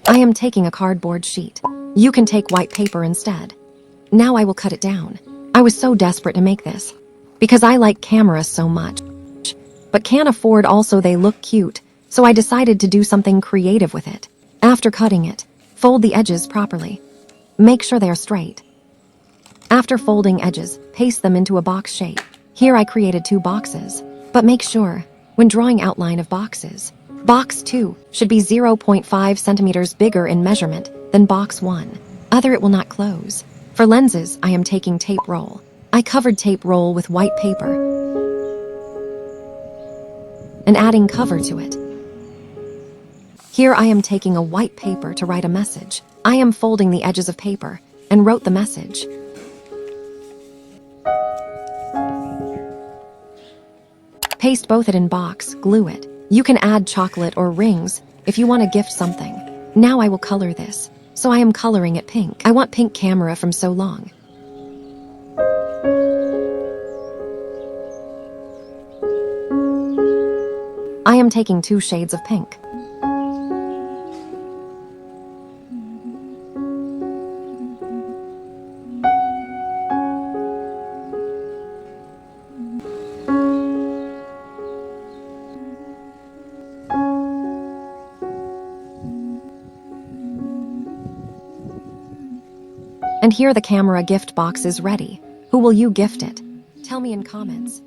I am taking a cardboard sheet. You can take white paper instead. Now I will cut it down. I was so desperate to make this because I like cameras so much, but can't afford also they look cute, so I decided to do something creative with it. After cutting it, fold the edges properly. Make sure they are straight. After folding edges, paste them into a box shape. Here I created 2 boxes, but make sure, when drawing outline of boxes, box 2 should be 0.5 centimeters bigger in measurement than box 1. Other it will not close. For lenses, I am taking tape roll. I covered tape roll with white paper and adding cover to it. Here I am taking a white paper to write a message. I am folding the edges of paper and wrote the message. Paste both it in box, glue it. You can add chocolate or rings if you want to gift something. Now I will color this, so I am coloring it pink. I want pink camera from so long. I am taking 2 shades of pink. And here the camera gift box is ready. Who will you gift it? Tell me in comments.